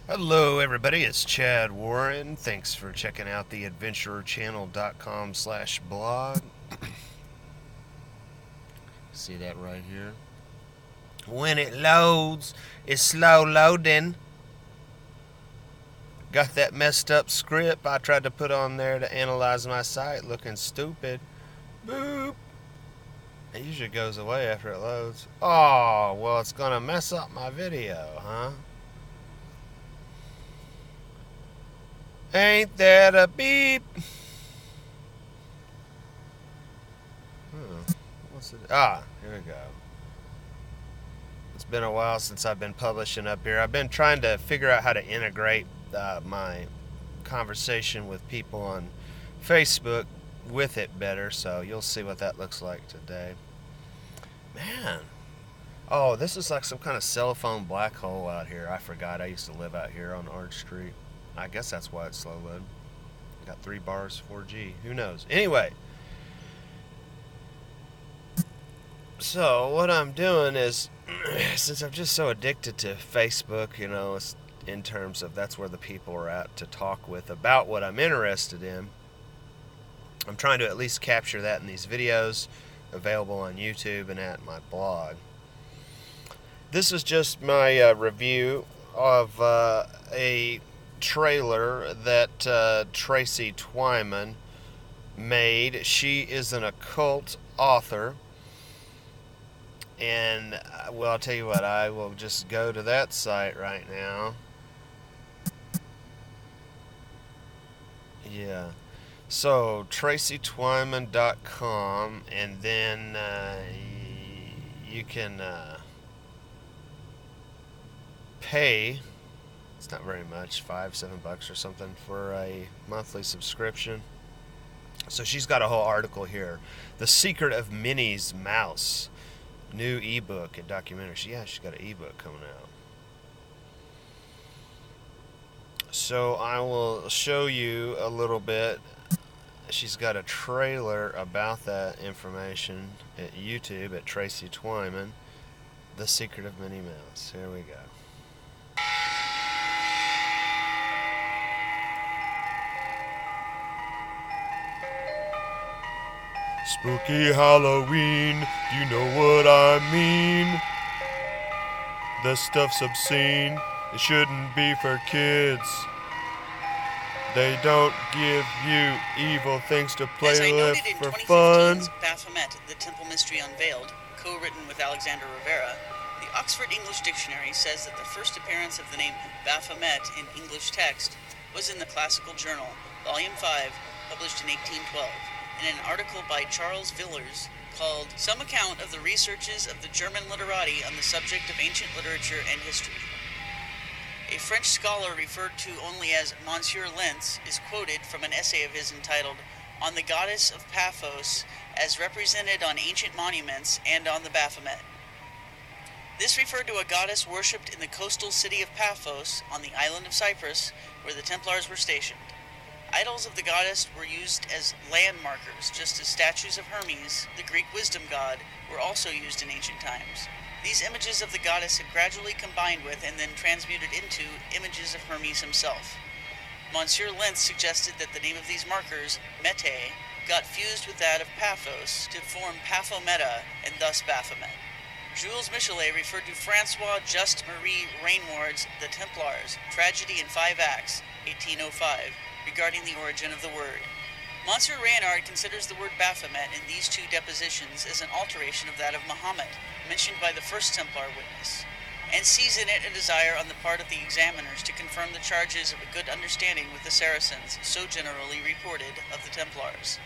Hello, everybody. It's Chad Warren. Thanks for checking out the adventurerchannel.com/blog. See that right here? When it loads, it's slow loading. Got that messed up script I tried to put on there to analyze my site looking stupid. Boop. It usually goes away after it loads. Oh, well, it's gonna mess up my video, huh? Ain't that a beep? What's it? Here we go. It's been a while since I've been publishing up here. I've been trying to figure out how to integrate my conversation with people on Facebook with it better, so you'll see what that looks like today. Man. Oh, this is like some kind of cell phone black hole out here. I forgot I used to live out here on Orange Street. I guess that's why it's slow load. Got 3 bars, 4G. Who knows? Anyway. So, what I'm doing is, since I'm just so addicted to Facebook, in terms of that's where the people are at to talk with about what I'm interested in, I'm trying to at least capture that in these videos available on YouTube and at my blog. This is just my review of a trailer that Tracy Twyman made. She is an occult author. And, well, I'll tell you what, I will just go to that site right now. Yeah. So, tracytwyman.com, and then you can pay, it's not very much, $5-7 or something for a monthly subscription. So she's got a whole article here. The Secret of Minnie's Mouse. New ebook and documentary. Yeah, she's got an ebook coming out. So I will show you a little bit. She's got a trailer about that information at YouTube at Tracy Twyman. The Secret of Minnie Mouse. Here we go. Spooky Halloween, do you know what I mean? The stuff's obscene, it shouldn't be for kids. They don't give you evil things to play with for fun. As I noted in 2015's Baphomet, The Temple Mystery Unveiled, co-written with Alexander Rivera, the Oxford English Dictionary says that the first appearance of the name Baphomet in English text was in the Classical Journal, Volume 5, published in 1812. In an article by Charles Villers called Some Account of the Researches of the German Literati on the Subject of Ancient Literature and History. A French scholar referred to only as Monsieur Lentz is quoted from an essay of his entitled On the Goddess of Paphos as Represented on Ancient Monuments and on the Baphomet. This referred to a goddess worshipped in the coastal city of Paphos on the island of Cyprus where the Templars were stationed. Idols of the goddess were used as landmarkers, just as statues of Hermes, the Greek wisdom god, were also used in ancient times. These images of the goddess had gradually combined with and then transmuted into images of Hermes himself. Monsieur Lentz suggested that the name of these markers, Mete, got fused with that of Paphos to form Paphometa and thus Baphomet. Jules Michelet referred to Francois Just Marie Raynouard's The Templars, Tragedy in 5 Acts, 1805, regarding the origin of the word. Monsieur Raynouard considers the word Baphomet in these 2 depositions as an alteration of that of Muhammad, mentioned by the first Templar witness, and sees in it a desire on the part of the examiners to confirm the charges of a good understanding with the Saracens, so generally reported of the Templars.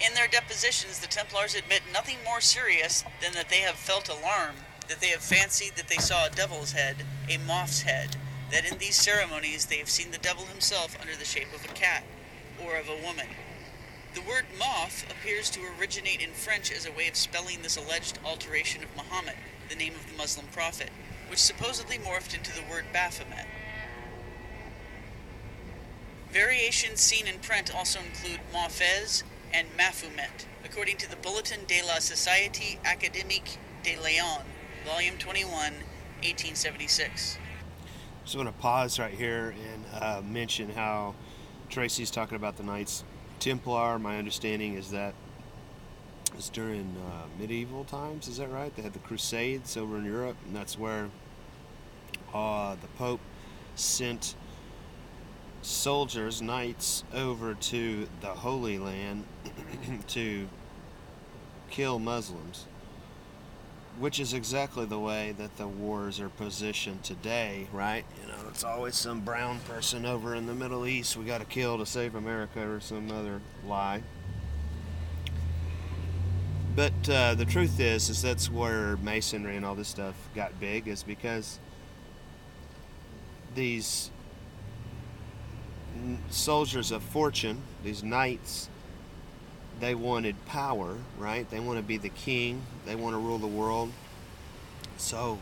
In their depositions, the Templars admit nothing more serious than that they have felt alarm, that they have fancied that they saw a devil's head, a moth's head, that in these ceremonies they have seen the devil himself under the shape of a cat, or of a woman. The word moth appears to originate in French as a way of spelling this alleged alteration of Muhammad, the name of the Muslim prophet, which supposedly morphed into the word Baphomet. Variations seen in print also include Maufez and Mafoumet, according to the Bulletin de la Société Académique de Lyon, Volume 21, 1876. Just want to pause right here and mention how Tracy's talking about the Knights Templar. My understanding is that it's during medieval times. Is that right? They had the Crusades over in Europe, and that's where the Pope sent soldiers, knights, over to the Holy Land to kill Muslims, which is exactly the way that the wars are positioned today, right? You know, it's always some brown person over in the Middle East we got to kill to save America or some other lie. But the truth is that's where Masonry and all this stuff got big, is because these soldiers of fortune, these knights, they wanted power, right? They want to be the king. They want to rule the world. So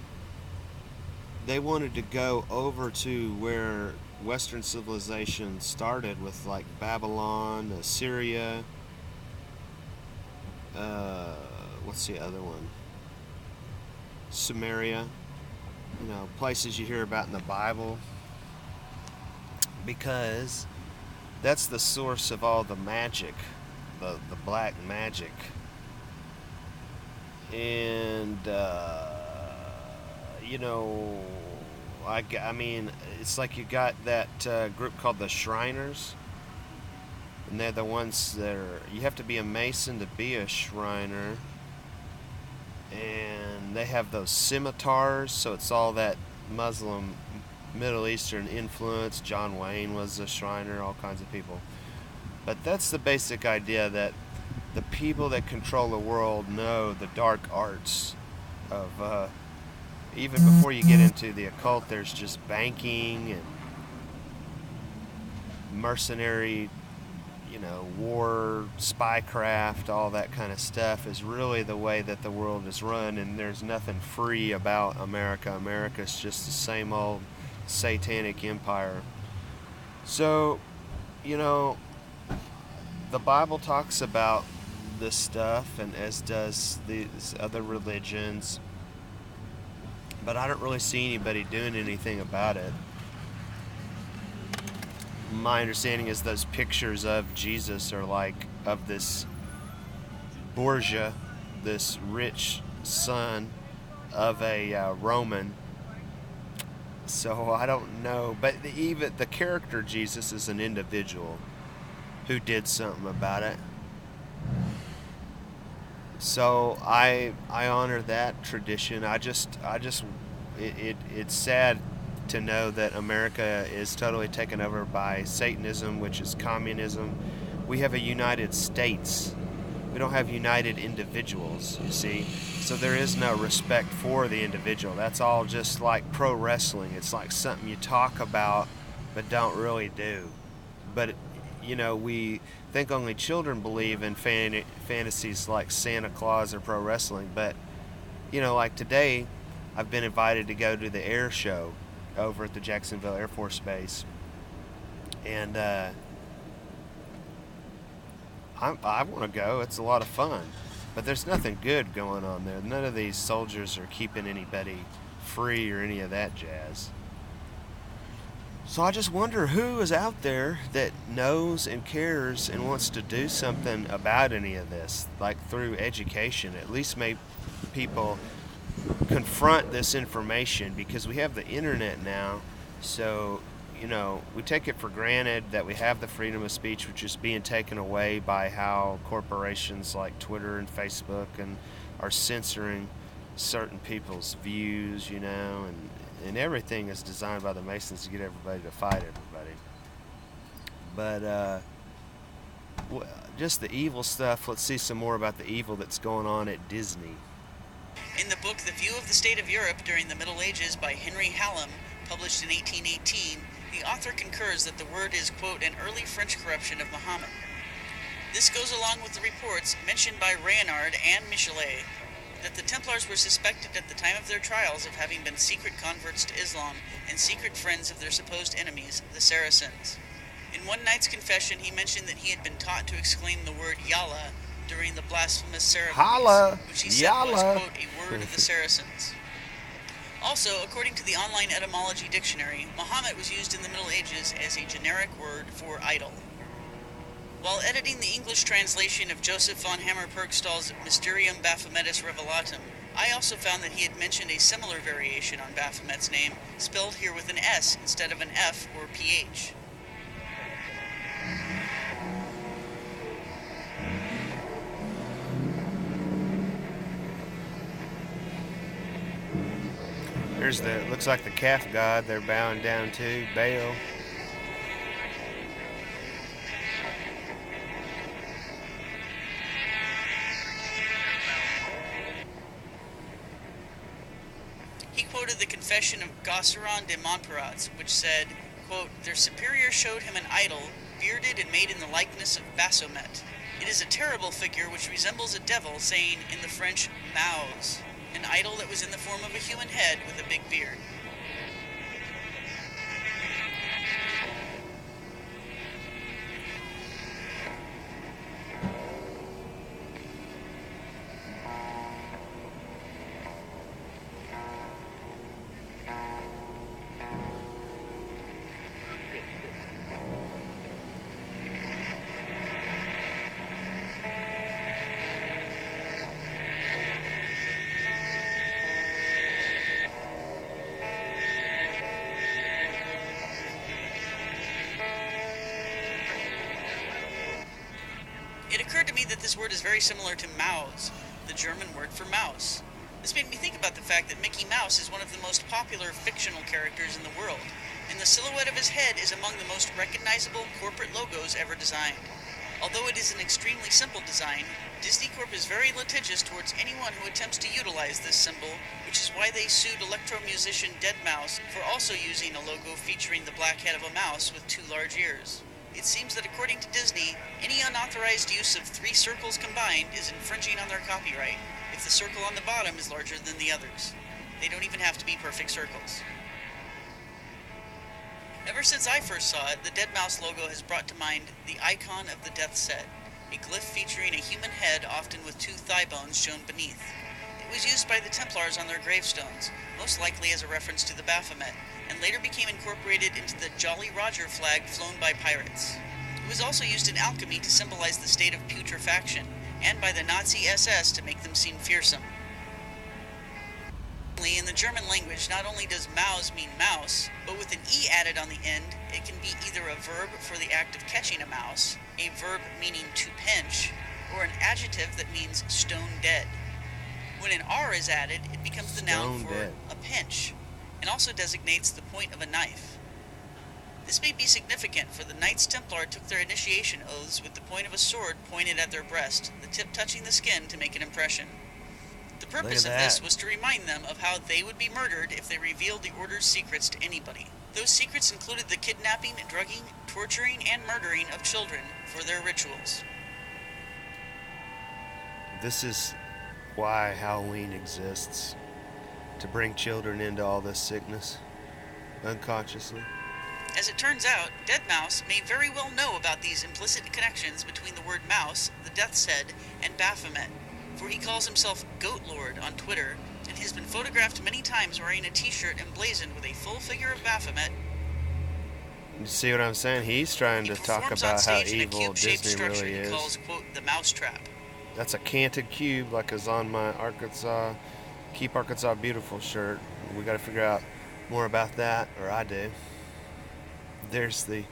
they wanted to go over to where Western civilization started, with like Babylon, Assyria. What's the other one? Samaria. You know, places you hear about in the Bible. Because that's the source of all the magic. The black magic. And you know, I mean, it's like you got that group called the Shriners, and they're the ones that are, you have to be a Mason to be a Shriner, and they have those scimitars, so it's all that Muslim Middle Eastern influence. John Wayne was a Shriner, all kinds of people. But that's the basic idea, that the people that control the world know the dark arts of, even before you get into the occult, there's just banking and mercenary, you know, war, spycraft, all that kind of stuff is really the way that the world is run, and there's nothing free about America. America's just the same old satanic empire. So, you know, the Bible talks about this stuff, and as does these other religions, but I don't really see anybody doing anything about it. My understanding is those pictures of Jesus are like of this Borgia, this rich son of a Roman. So I don't know, but even the character Jesus is an individual who did something about it. So I honor that tradition. It's sad to know that America is totally taken over by Satanism, which is communism. We have a United States. We don't have united individuals, you see. So there is no respect for the individual. That's all just like pro wrestling. It's like something you talk about but don't really do. But you know, we think only children believe in fantasies like Santa Claus or pro wrestling. But, you know, like today, I've been invited to go to the air show over at the Jacksonville Air Force Base. And I want to go. It's a lot of fun. But there's nothing good going on there. None of these soldiers are keeping anybody free or any of that jazz. So I just wonder who is out there that knows and cares and wants to do something about any of this, like through education. At least make people confront this information, because we have the internet now. So, you know, we take it for granted that we have the freedom of speech, which is being taken away by how corporations like Twitter and Facebook and are censoring certain people's views, you know, and everything is designed by the Masons to get everybody to fight everybody. But just the evil stuff. Let's see some more about the evil that's going on at Disney. In the book The View of the State of Europe During the Middle Ages by Henry Hallam, published in 1818, the author concurs that the word is, quote, an early French corruption of Muhammad. This goes along with the reports mentioned by Reynard and Michelet that the Templars were suspected at the time of their trials of having been secret converts to Islam and secret friends of their supposed enemies, the Saracens. In one knight's confession, he mentioned that he had been taught to exclaim the word Yalla during the blasphemous ceremonies, Holla, which he said Yalla was, quote, a word of the Saracens. Also, according to the online etymology dictionary, Muhammad was used in the Middle Ages as a generic word for idol. While editing the English translation of Joseph von Hammer-Purgstall's Mysterium Baphometus Revelatum, I also found that he had mentioned a similar variation on Baphomet's name, spelled here with an S instead of an F or PH. Looks like the calf god they're bowing down to, Baal. He quoted the confession of Gosseron de Montparnasse, which said, quote, "Their superior showed him an idol, bearded and made in the likeness of Baphomet. It is a terrible figure which resembles a devil, saying in the French, Maus, an idol that was in the form of a human head with a big beard." It occurred to me that this word is very similar to Maus, the German word for mouse. This made me think about the fact that Mickey Mouse is one of the most popular fictional characters in the world, and the silhouette of his head is among the most recognizable corporate logos ever designed. Although it is an extremely simple design, Disney Corp is very litigious towards anyone who attempts to utilize this symbol, which is why they sued electro musician Deadmau5 for also using a logo featuring the black head of a mouse with two large ears. It seems that according to Disney, any unauthorized use of three circles combined is infringing on their copyright if the circle on the bottom is larger than the others. They don't even have to be perfect circles. Ever since I first saw it, the Deadmau5 logo has brought to mind the icon of the Death's Head, a glyph featuring a human head often with two thigh bones shown beneath. It was used by the Templars on their gravestones, most likely as a reference to the Baphomet, and later became incorporated into the Jolly Roger flag flown by pirates. It was also used in alchemy to symbolize the state of putrefaction, and by the Nazi SS to make them seem fearsome. In the German language, not only does Maus mean mouse, but with an E added on the end, it can be either a verb for the act of catching a mouse, a verb meaning to pinch, or an adjective that means stone dead. When an R is added, it becomes the noun for a pinch, and also designates the point of a knife. This may be significant, for the Knights Templar took their initiation oaths with the point of a sword pointed at their breast, the tip touching the skin to make an impression. The purpose of this was to remind them of how they would be murdered if they revealed the Order's secrets to anybody. Those secrets included the kidnapping, drugging, torturing, and murdering of children for their rituals. This is why Halloween exists. To bring children into all this sickness, unconsciously. As it turns out, Deadmau5 may very well know about these implicit connections between the word mouse, the Death's Head, and Baphomet, for he calls himself Goat Lord on Twitter, and has been photographed many times wearing a t-shirt emblazoned with a full figure of Baphomet. You see what I'm saying? He's trying to talk about how evil Disney really is. He calls, quote, the mousetrap. That's a canted cube, like is on my Arkansas, Keep Arkansas Beautiful shirt. We got to figure out more about that, or I do. There's the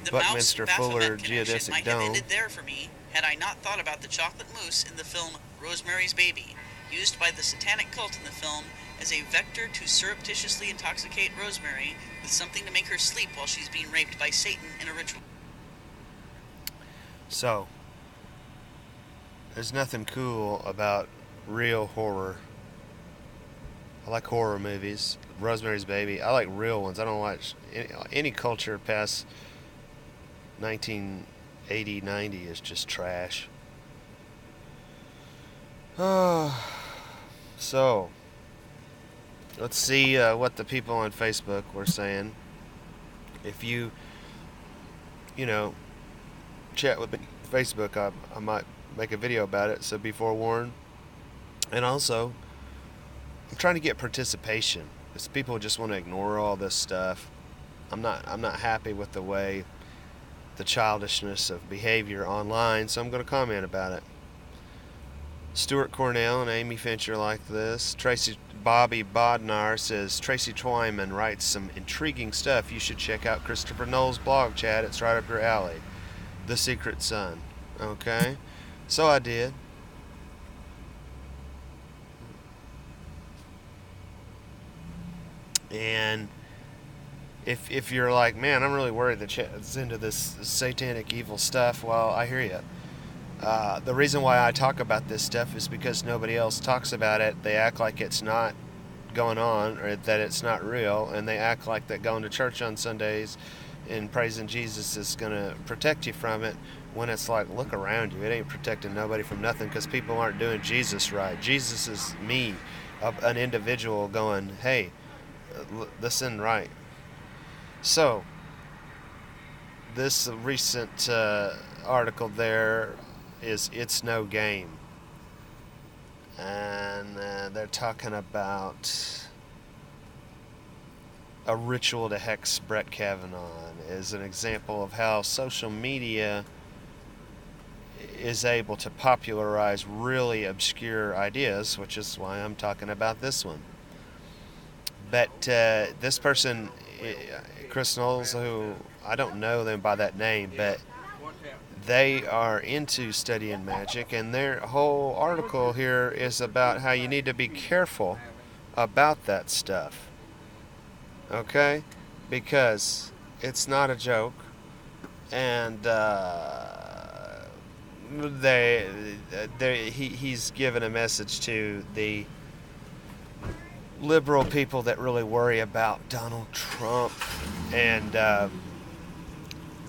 Buckminster Fuller geodesic might dome. Have ended there for me had I not thought about the chocolate mousse in the film Rosemary's Baby, used by the satanic cult in the film as a vector to surreptitiously intoxicate Rosemary with something to make her sleep while she's being raped by Satan in a ritual. So, there's nothing cool about real horror. I like horror movies. Rosemary's Baby. I like real ones. I don't watch any culture past 1980, 90 is just trash. So, let's see what the people on Facebook were saying. If you chat with me on Facebook, I might make a video about it, so be forewarned. And also, I'm trying to get participation. It's people just want to ignore all this stuff. I'm not happy with the way the childishness of behavior online, so I'm going to comment about it. Stuart Cornell and Amy Fincher like this. Bobby Bodnar says Tracy Twyman writes some intriguing stuff. You should check out Christopher Knowles' blog, Chad. It's right up your alley. The Secret Sun. Okay? So I did. And if you're like, man, I'm really worried that Chad's into this satanic evil stuff, well, I hear you. The reason why I talk about this stuff is because nobody else talks about it. They act like it's not going on or that it's not real, and they act like that going to church on Sundays and praising Jesus is going to protect you from it, when it's like, look around you. It ain't protecting nobody from nothing, because people aren't doing Jesus right. Jesus is me, an individual going, hey, listen right. So, this recent article there is It's No Game. And they're talking about a ritual to hex Brett Kavanaugh as an example of how social media is able to popularize really obscure ideas, which is why I'm talking about this one. But this person, Chris Knowles, who I don't know them by that name, but they are into studying magic, and their whole article here is about how you need to be careful about that stuff. Okay? Because it's not a joke, and he's given a message to the liberal people that really worry about Donald Trump, and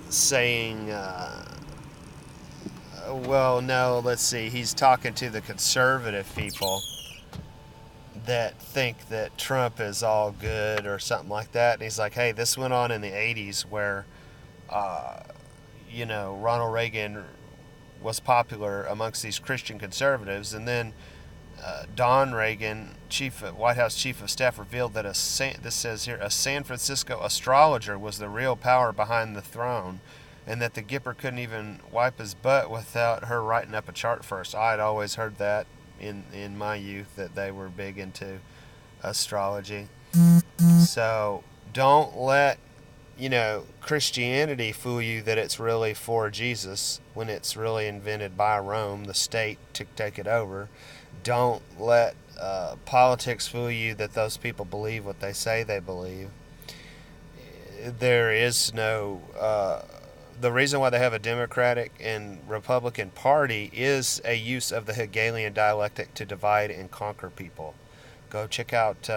saying, well, no, let's see, he's talking to the conservative people that think that Trump is all good or something like that, and he's like, hey, this went on in the 80s where, Ronald Reagan was popular amongst these Christian conservatives, and then Don Reagan, White House Chief of Staff, revealed that this says here, a San Francisco astrologer was the real power behind the throne, and that the Gipper couldn't even wipe his butt without her writing up a chart first. I had always heard that in my youth, that they were big into astrology. So don't let Christianity fool you that it's really for Jesus when it's really invented by Rome, the state, to take it over. Don't let politics fool you that those people believe what they say they believe. There is no... the reason why they have a Democratic and Republican Party is a use of the Hegelian dialectic to divide and conquer people. Go check out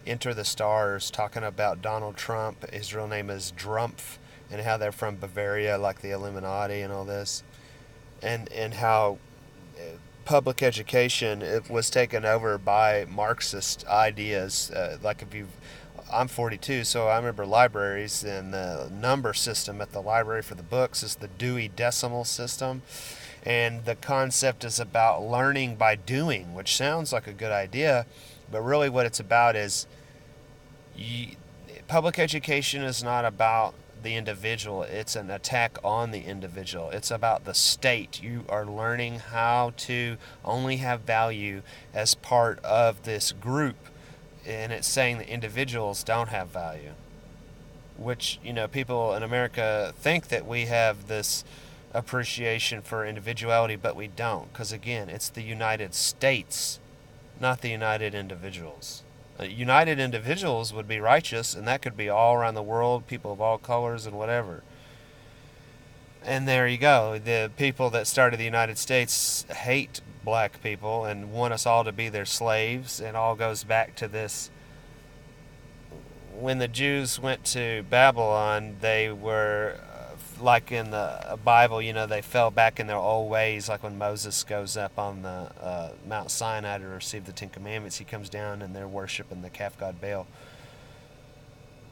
Enter the Stars, talking about Donald Trump. His real name is Drumpf, and how they're from Bavaria, like the Illuminati and all this. And how public education, it was taken over by Marxist ideas. I'm 42, so I remember libraries, and the number system at the library for the books is the Dewey Decimal System. And the concept is about learning by doing, which sounds like a good idea, but really what it's about is public education is not about the individual. It's an attack on the individual. It's about the state. You are learning how to only have value as part of this group. And it's saying that individuals don't have value, which, people in America think that we have this appreciation for individuality, but we don't, because again, it's the United States, not the United Individuals. United Individuals would be righteous, and that could be all around the world, people of all colors and whatever. And there you go. The people that started the United States hate black people and want us all to be their slaves. It all goes back to this. When the Jews went to Babylon, they were, like in the Bible, they fell back in their old ways. Like when Moses goes up on the Mount Sinai to receive the Ten Commandments, he comes down and they're worshiping the calf god Baal.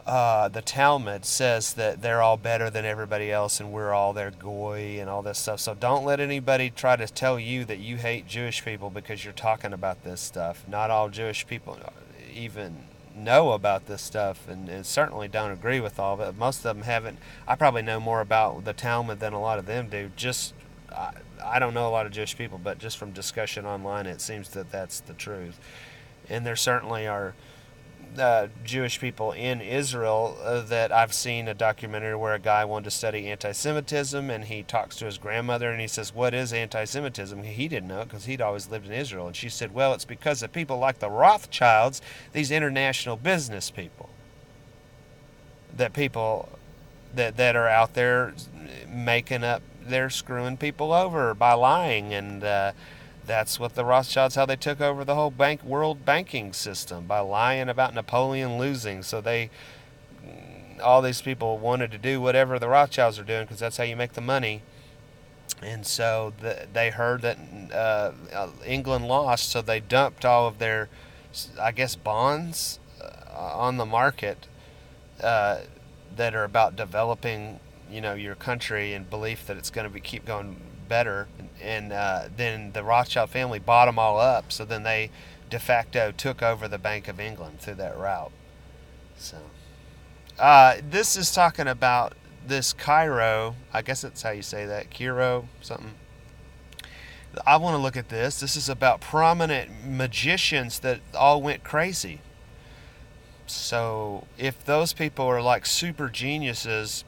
The Talmud says that they're all better than everybody else and we're all their goy and all this stuff. So don't let anybody try to tell you that you hate Jewish people because you're talking about this stuff. Not all Jewish people even know about this stuff and certainly don't agree with all of it. Most of them haven't. I probably know more about the Talmud than a lot of them do. I don't know a lot of Jewish people, but just from discussion online, it seems that that's the truth. And there certainly are Jewish people in Israel that I've seen a documentary where a guy wanted to study anti-Semitism, and he talks to his grandmother and he says, "What is anti-Semitism?" He didn't know it because he'd always lived in Israel, and she said, "Well, it's because of people like the Rothschilds, these international business people, that are out there making up, they're screwing people over by lying, and that's what the Rothschilds, how they took over the whole world banking system, by lying about Napoleon losing. So all these people wanted to do whatever the Rothschilds are doing because that's how you make the money. And so they heard that England lost, so they dumped all of their, I guess, bonds on the market that are about developing, your country and belief that it's going to keep going better. And then the Rothschild family bought them all up, so then they de facto took over the Bank of England through that route. So this is talking about this Cairo, I guess that's how you say that, Cairo something. I want to look at this. This is about prominent magicians that all went crazy. So if those people are like super geniuses,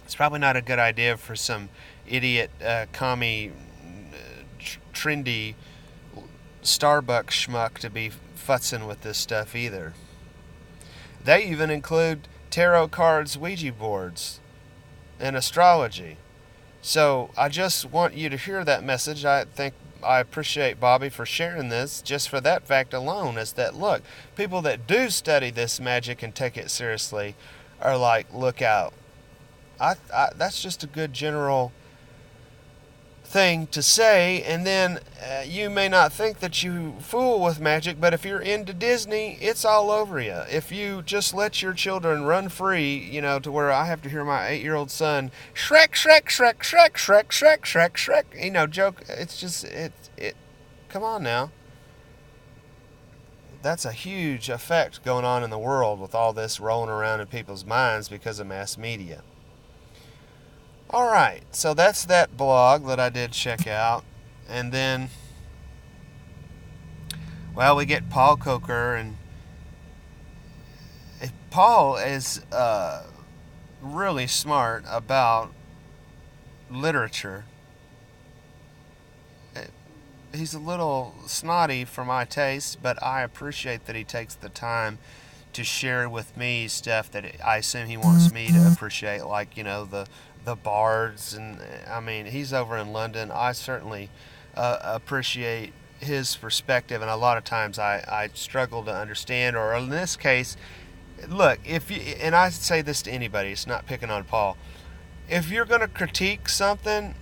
it's probably not a good idea for some idiot, commie, trendy Starbucks schmuck to be futzing with this stuff either. They even include tarot cards, Ouija boards, and astrology. So I just want you to hear that message. I appreciate Bobby for sharing this just for that fact alone, is that, look, people that do study this magic and take it seriously are like, look out. That's just a good general thing to say. And then you may not think that you fool with magic, but if you're into Disney, it's all over you. If you just let your children run free, to where I have to hear my 8-year-old son Shrek, Shrek, Shrek, Shrek, Shrek, Shrek, Shrek, Shrek, joke. It's just it. Come on now. That's a huge effect going on in the world with all this rolling around in people's minds because of mass media. Alright, so that's that blog that I did check out. And then, well, we get Paul Coker, and Paul is really smart about literature. He's a little snotty for my taste, but I appreciate that he takes the time to share with me stuff that I assume he wants me to appreciate, like, the bards. And I mean, he's over in London. I certainly appreciate his perspective, and a lot of times I struggle to understand, or in this case, look, and I say this to anybody, it's not picking on Paul, if you're going to critique something,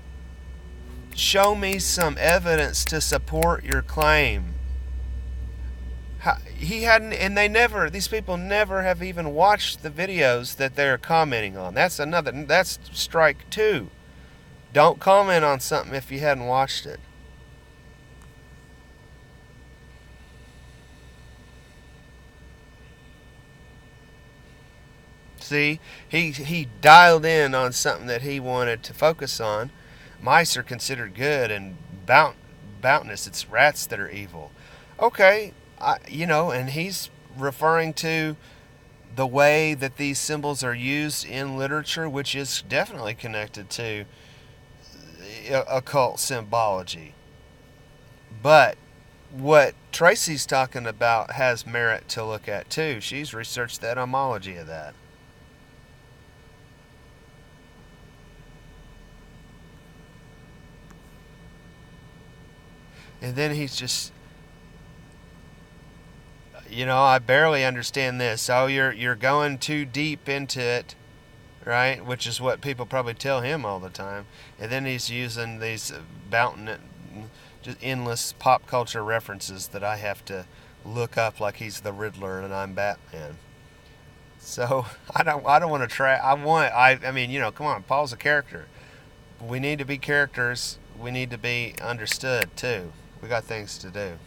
show me some evidence to support your claim. He hadn't, and these people never have even watched the videos that they're commenting on. That's strike 2. Don't comment on something if you hadn't watched it. See, he dialed in on something that he wanted to focus on. Mice are considered good, and bountiness, it's rats that are evil. Okay, and he's referring to the way that these symbols are used in literature, which is definitely connected to occult symbology. But what Tracy's talking about has merit to look at too. She's researched the etymology of that. And then he's just, I barely understand this. Oh, you're going too deep into it, right? Which is what people probably tell him all the time. And then he's using these just endless pop culture references that I have to look up, like he's the Riddler and I'm Batman. So I don't want to try. I mean, come on, Paul's a character. We need to be characters. We need to be understood too. We got things to do.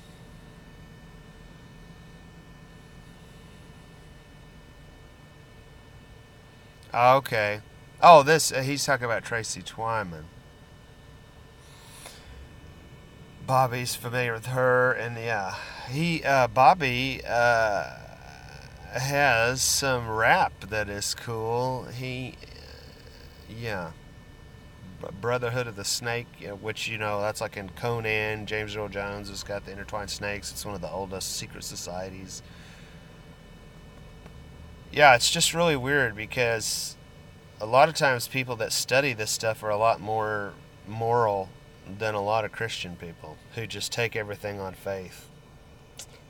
Oh, okay. Oh, this he's talking about Tracy Twyman. Bobby's familiar with her, and yeah, he Bobby has some rap that is cool. Yeah, Brotherhood of the Snake, which that's like in Conan. James Earl Jones has got the intertwined snakes. It's one of the oldest secret societies. Yeah, it's just really weird because a lot of times people that study this stuff are a lot more moral than a lot of Christian people who just take everything on faith.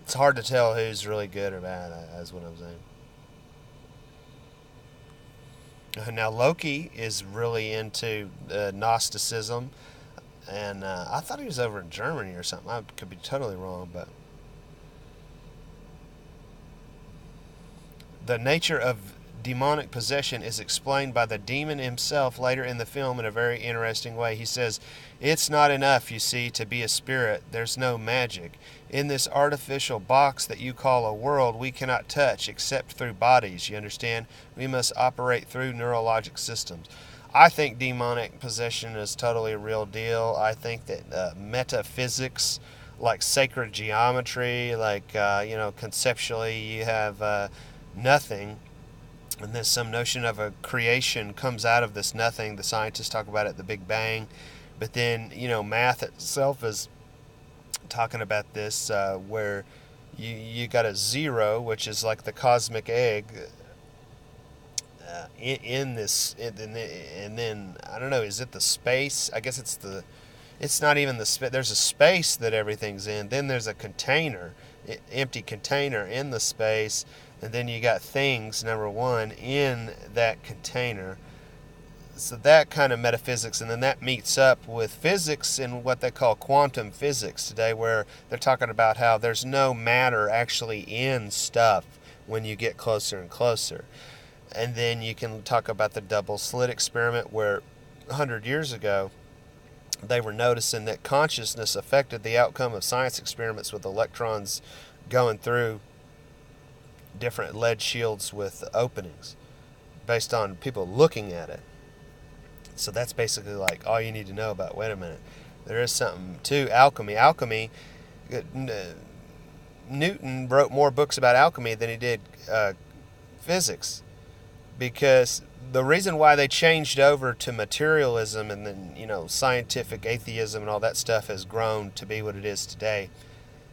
It's hard to tell who's really good or bad, is what I'm saying. Now, Loki is really into Gnosticism, and I thought he was over in Germany or something. I could be totally wrong, but the nature of demonic possession is explained by the demon himself later in the film in a very interesting way. He says, "It's not enough, you see, to be a spirit. There's no magic. In this artificial box that you call a world, we cannot touch except through bodies, you understand? We must operate through neurologic systems." I think demonic possession is totally a real deal. I think that metaphysics, like sacred geometry, like, conceptually you have nothing, and then some notion of a creation comes out of this nothing. The scientists talk about it, the Big Bang, but then math itself is talking about this, where you got a zero, which is like the cosmic egg, in this, and then I don't know, is it the space? I guess it's not even the space. There's a space that everything's in. Then there's a container, empty container in the space, and then you got things, number one, in that container. So that kind of metaphysics, and then that meets up with physics in what they call quantum physics today, where they're talking about how there's no matter actually in stuff when you get closer and closer. And then you can talk about the double slit experiment, where 100 years ago they were noticing that consciousness affected the outcome of science experiments with electrons going through different lead shields with openings based on people looking at it. So that's basically like all you need to know about, wait a minute, there is something to alchemy. Newton wrote more books about alchemy than he did physics, because the reason why they changed over to materialism, and then scientific atheism and all that stuff has grown to be what it is today,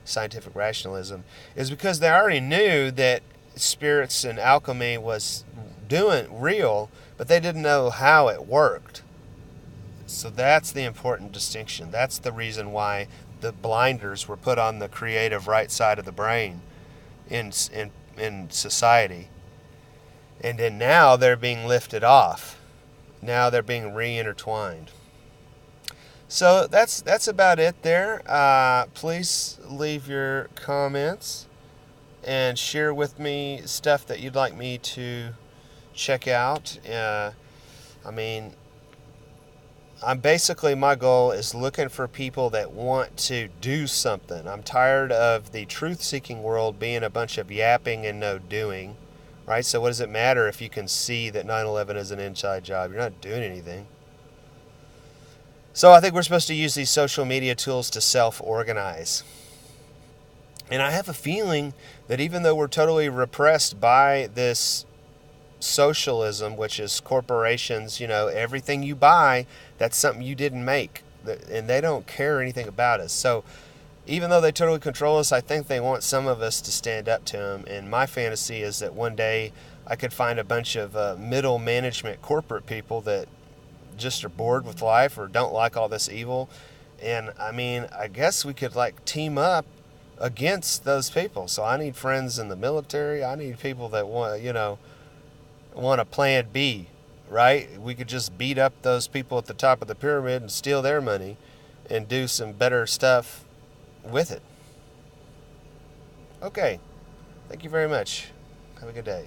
scientific rationalism, is because they already knew that spirits and alchemy was doing real, but they didn't know how it worked. So that's the important distinction. That's the reason why the blinders were put on the creative right side of the brain in society. And then now they're being lifted off. Now they're being re-intertwined. So that's about it there. Please leave your comments and share with me stuff that you'd like me to check out. My goal is looking for people that want to do something. I'm tired of the truth-seeking world being a bunch of yapping and no doing, right? So what does it matter if you can see that 9/11 is an inside job? You're not doing anything. So I think we're supposed to use these social media tools to self-organize. And I have a feeling that even though we're totally repressed by this socialism, which is corporations, everything you buy, that's something you didn't make, and they don't care anything about us. So even though they totally control us, I think they want some of us to stand up to them. And my fantasy is that one day I could find a bunch of middle management corporate people that just are bored with life or don't like all this evil. And I guess we could team up against those people. So I need friends in the military. I need people that want a plan B, right? We could just beat up those people at the top of the pyramid and steal their money and do some better stuff with it. Okay. Thank you very much. Have a good day.